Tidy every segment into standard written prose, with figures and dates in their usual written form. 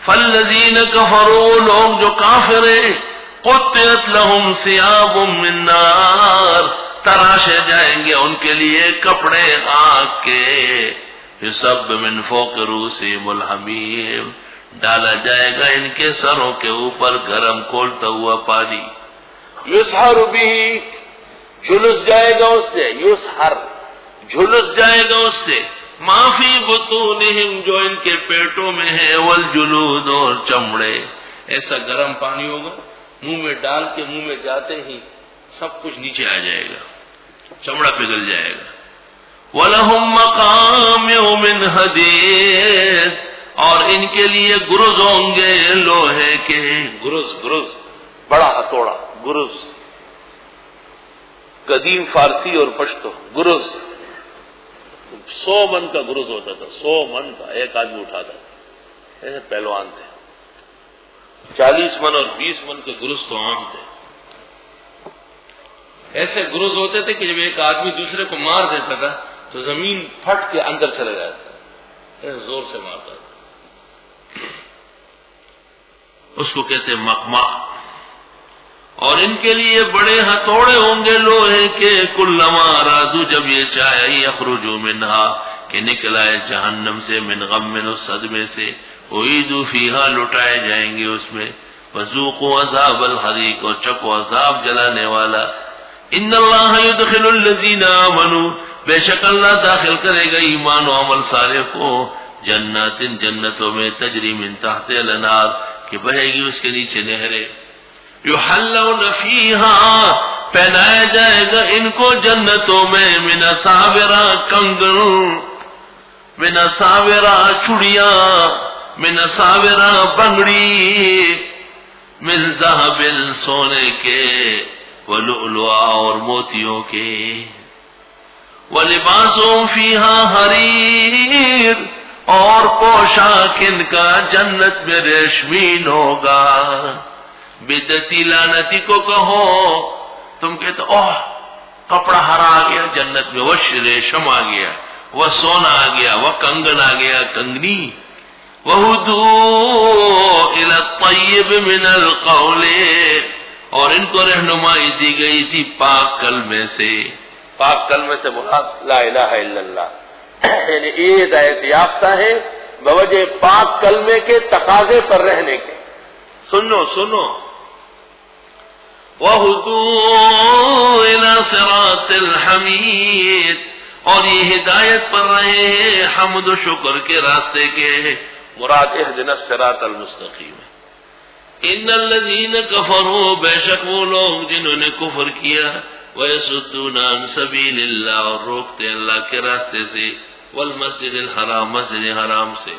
فالذین کفروا، لوگ جو کافر ہیں، قطعت لہم ثیاب من نار، تراشے جائیں گے ان کے لیے کپڑے آگ کے، یصب من فوق رؤوسہم الحمیم، ڈالا جائے گا ان کے سروں کے اوپر گرم کھولتا ہوا پانی، یسحر بھی، جھلس جائے گا اس سے، یسحر جھلس جائے گا اس سے، ما فی بطونہم، جو ان کے پیٹوں میں ہے، والجلود، اور چمڑے، ایسا گرم پانی ہوگا منہ میں ڈال کے منہ میں جاتے ہی سب کچھ نیچے آ جائے گا، چمڑا پگھل جائے گا۔ وَلَهُمْ مَقَامِعُ مِنْ حَدِيدٍ، اور ان کے لیے گرز ہوں گے لوہے کے، گرز بڑا ہتھوڑا، گرز، قدیم فارسی اور پشتو، گرز 100 من کا گرز ہوتا تھا، 100 من کا ایک آدمی اٹھاتا تھا، ایسے پہلوان تھے۔ 40 من اور 20 من کے گرز تو عام تھے، ایسے گرز ہوتے تھے کہ جب ایک آدمی دوسرے کو مار دیتا تھا تو زمین پھٹ کے اندر چلے جاتا تھا، ایسے زور سے مارتا تھا، اس کو کہتے مقمع۔ اور ان کے لیے بڑے ہتھوڑے ہوں گے لوہے کے، کلما ارادو، جب یہ چاہے، یخرجوا منہا، کہ نکلائے جہنم سے، من غم، اس صدمے سے، اعیدوا فیہا، لٹائے جائیں گے اس میں، وذوقوا عذاب الحریق، اور چکو عذاب جلانے والا۔ ان اللہ یدخل الذین آمنوا، بے شک اللہ داخل کرے گا ایمان و عمل صالح کو، جنات، جنتوں میں، تجری من تحت الانہار، کہ بہے گی اس کے نیچے نہریں، یحلون فیہا، پہنایا جائے گا ان کو جنتوں میں، من اساور، کنگن، من اساور، چڑیاں، من اساور، بنگڑی، من ذہب، سونے کے، ولؤلؤا، اور موتیوں کے، ولباسهم فیہا حریر، اور پوشاک ان کا جنت میں ریشمین ہوگا۔ بدعتی لعنتی کو کہو، تم کہتے اوہ کپڑا ہرا آ گیا جنت میں، وہ ریشم آ گیا، وہ سونا آ گیا، وہ کنگن آ گیا، کنگنی۔ وَهُدُوا إِلَى الطَّيِّبِ مِنَ الْقَوْلِ، اور ان کو رہنمائی دی گئی تھی پاک کلمے سے، پاک کلمے سے مراد لا الہ الا اللہ، یعنی یہ ہدایت یافتہ ہے بوجہ پاک کلمے کے تقاضے پر رہنے کے۔ سنو وَهُدُوا إِلَى صِرَاطِ الْحَمِيدِ، اور یہ ہدایت پر رہے ہیں حمد و شکر کے راستے کے، مراد اہدنا الصراط المستقیم۔ ان الذین کفروا، بے شک وہ لوگ جنہوں نے کفر کیا، وَيَصُدُّونَ عَن سَبِيلِ اللَّهِ، اور روکتے اللہ کے راستے سے، والمسجد الحرام، مسجد حرام سے،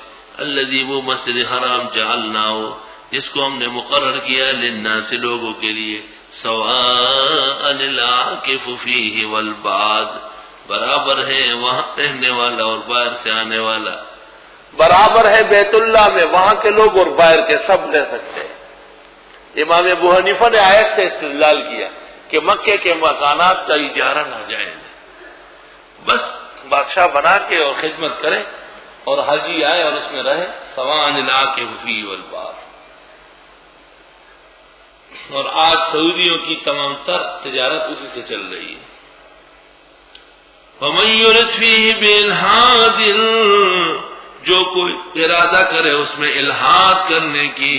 الذی، وہ مسجد حرام، جعلناہ، جس کو ہم نے مقرر کیا، للناس، لوگوں کے لیے، سواء العاکف فیہ والبعاد، برابر ہے وہاں رہنے والا اور باہر سے آنے والا، برابر ہے بیت اللہ میں وہاں کے لوگ اور باہر کے سب رہ سکتے ہیں۔ امام ابو حنیفہ نے آیت سے استدلال کیا کہ مکے کے مکانات کا اجارہ ناجائز ہے، بس بادشاہ بنا کے اور خدمت کرے اور حاجی آئے اور اس میں رہے، سواء العاکف فیہ والبعاد۔ اور آج سعودیوں کی تمام تر تجارت اسی سے چل رہی ہے۔ وَمَن يُرِدْ فِيهِ بِإِلْحَادٍ، جو کوئی ارادہ کرے اس میں الحاد کرنے کی،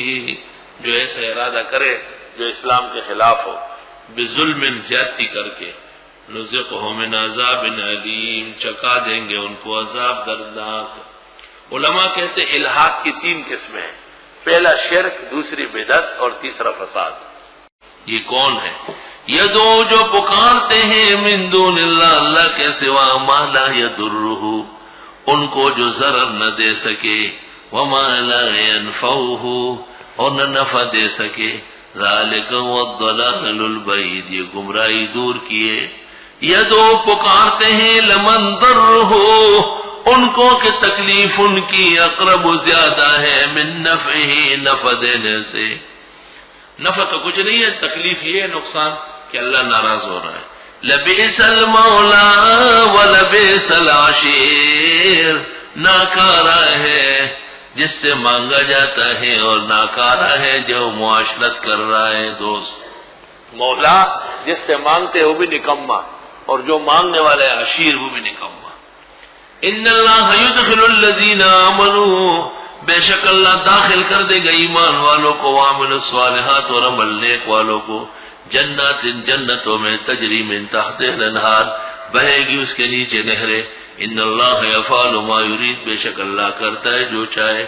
جو ایسا ارادہ کرے جو اسلام کے خلاف ہو، بظلم، زیادتی کر کے، نُذِقْهُ مِنْ عَذَابٍ عَلِيمٍ، چکا دیں گے ان کو عذاب دردناک۔ علماء کہتے ہیں الحاد کی 3 قسمیں ہیں، پہلا شرک، دوسری بدعت، اور تیسرا فساد۔ یہ کون ہے؟ یدعو، جو پکارتے ہیں، من دون اللہ، اللہ کے سوا، ما لا یضرہ، ان کو جو ضرر نہ دے سکے، وما لا ینفعہ، اور نہ نفع دے سکے، ذالک هو الضلال البعید، یہ گمراہی دور کیے۔ یدعو، پکارتے ہیں، لمن ضرہ، ان کو کہ تکلیف ان کی، اقرب، زیادہ ہے، من نفعہ، نفع دینے سے۔ نفع تو کچھ نہیں ہے، تکلیف یہ ہے، نقصان کہ اللہ ناراض ہو رہا ہے۔ لبئس المولا ولبئس العشیر، ناکارا ہے جس سے مانگا جاتا ہے، اور ناکارہ ہے جو معاشرت کر رہا ہے دوست۔ مولا جس سے مانگتے وہ بھی نکما، اور جو مانگنے والا ہے عشیر وہ بھی نکما۔ ان اللہ یدخل الذین آمنوا، بے شک اللہ داخل کر دے گا ایمان والوں کو، وعملوا الصالحات، اور عمل نیک والوں کو، جنات جنتوں میں، تجری من تحت الانہار، بہے گی اس کے نیچے نہریں۔ ان اللہ یفعل ما یرید، بے شک اللہ کرتا ہے جو چاہے۔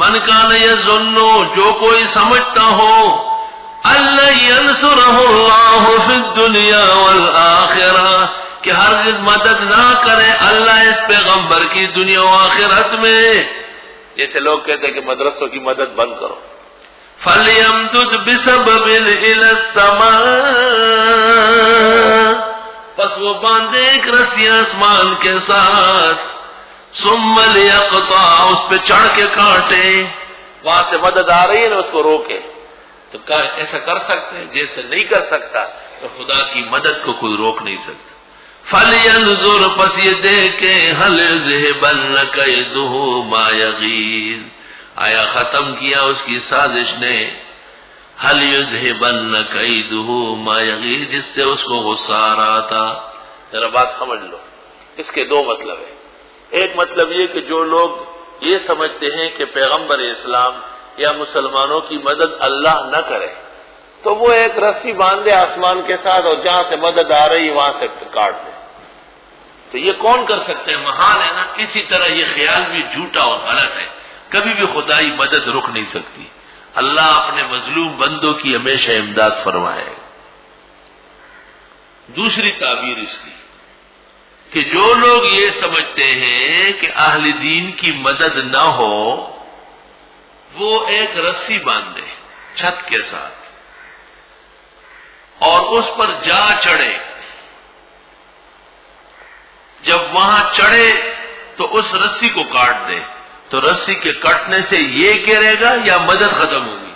من کان یظن، جو کوئی سمجھتا ہو، اللہ ینصرہ اللہ فی الدنیا والآخرہ، کہ ہرگز مدد نہ کرے اللہ اس پیغمبر کی دنیا و آخرت میں، جیسے لوگ کہتے ہیں کہ مدرسوں کی مدد بند کرو، فَلْيَمْدُدْ بِسَبَبٍ إِلَى السَّمَاءِ، پس وہ باندھے ایک رسی آسمان کے ساتھ، ثُمَّ لِيَقْطَعْ، اس پہ چڑھ کے کاٹے، وہاں سے مدد آ رہی ہے نا اس کو روکے۔ تو ایسا کر سکتے ہیں؟ جیسے نہیں کر سکتا تو خدا کی مدد کو کوئی روک نہیں سکتا۔ فَلْيَنْظُرْ، پس یہ دیکھے، هَلْ يُذْهِبَنَّ كَيْدُهُ مَا يَغِيظُ، آیا ختم کیا اس کی سازش نے، هَلْ يُذْهِبَنَّ كَيْدُهُ مَا يَغِيظُ، جس سے اس کو غصہ آ رہا تھا۔ ذرا بات سمجھ لو، اس کے دو مطلب ہیں۔ ایک مطلب یہ کہ جو لوگ یہ سمجھتے ہیں کہ پیغمبر اسلام یا مسلمانوں کی مدد اللہ نہ کرے، تو وہ ایک رسی باندھے آسمان کے ساتھ، اور جہاں سے مدد آ رہی وہاں سے کاٹ دے۔ تو یہ کون کر سکتے ہیں؟ محال ہے نا۔ اسی طرح یہ خیال بھی جھوٹا اور غلط ہے، کبھی بھی خدائی مدد رک نہیں سکتی۔ اللہ اپنے مظلوم بندوں کی ہمیشہ امداد فرمائے۔ دوسری تعبیر اس کی کہ جو لوگ یہ سمجھتے ہیں کہ اہل دین کی مدد نہ ہو، وہ ایک رسی باندھے چھت کے ساتھ اور اس پر جا چڑھے، جب وہاں چڑھے تو اس رسی کو کاٹ دے، تو رسی کے کٹنے سے یہ گرے گا یا مدد ختم ہوگی؟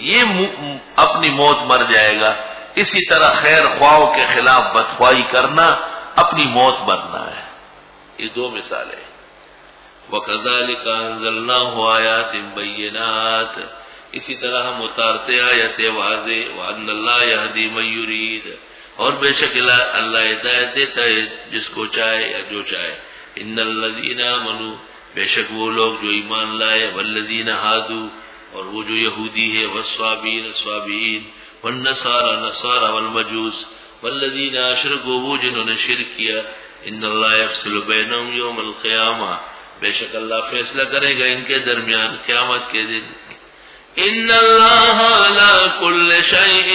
یہ اپنی موت مر جائے گا۔ اسی طرح خیر خواہوں کے خلاف بدخواہی کرنا اپنی موت مرنا ہے۔ یہ دو مثالیں۔ وَكَذَلِكَ أَنزَلْنَاهُ آيَاتٍ بَيِّنَاتٍ، اسی طرح ہم اتارتے آیت واضح، وَأَنَّ اللَّهَ يَهْدِي مَن يُرِيدُ، اور بے شک اللہ ہدایت دیتا ہے جس کو چاہے یا جو چاہے۔ ان الذین آمنوا، بے شک وہ لوگ جو ایمان لائے، والذین ہادوا، اور وہ جو یہودی ہے، والصابین صابین، والنصارى نصارى، والمجوس، والذین اشرکوا، وہ جنہوں نے شرک کیا، ان اللہ یفصل بینہم یوم القیامہ، بے شک اللہ فیصلہ کرے گا ان کے درمیان قیامت کے دن۔ ان اللہ علی کل شیء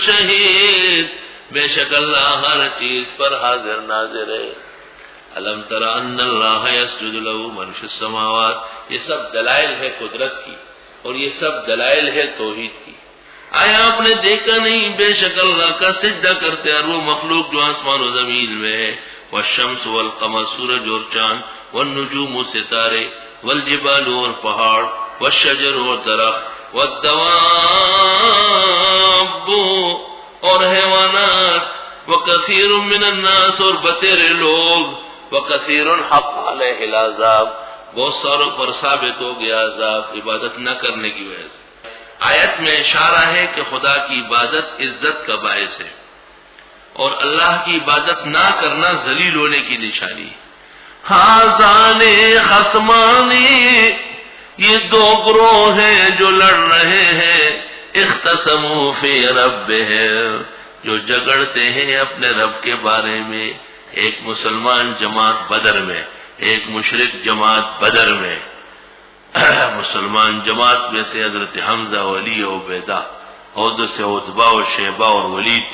شہید، بے شک اللہ ہر چیز پر حاضر ناظر ہے۔ الم تر ان اللہ یسجد له من فی السماوات، یہ سب دلائل ہے قدرت کی، اور یہ سب دلائل ہے توحید کی۔ آیا آپ نے دیکھا نہیں بے شک اللہ کا سجدہ کرتے ہر وہ مخلوق جو آسمان و زمین میں ہے، والشمس والقمر، سورج اور چاند، والنجوم و ستارے، والجبال اور پہاڑ، والشجر اور درخت، والدواب اور حیوانات، وکثیر من الناس، اور بتیرے لوگ، وکثیر حق علیہ العذاب، بہت ساروں پر ثابت ہو گیا عذاب عبادت نہ کرنے کی وجہ سے۔ آیت میں اشارہ ہے کہ خدا کی عبادت عزت کا باعث ہے، اور اللہ کی عبادت نہ کرنا ذلیل ہونے کی نشانی ہے۔ ہاذان خصمانی، یہ دو گروہ ہیں جو لڑ رہے ہیں، اختصموا فی ربہم، جو جھگڑتے ہیں اپنے رب کے بارے میں، ایک مسلمان جماعت بدر میں، ایک مشرک جماعت بدر میں۔ مسلمان جماعت میں سے حضرت حمزہ و علی و عبیدہ، عہد سے عتبہ و شیبہ اور ولید۔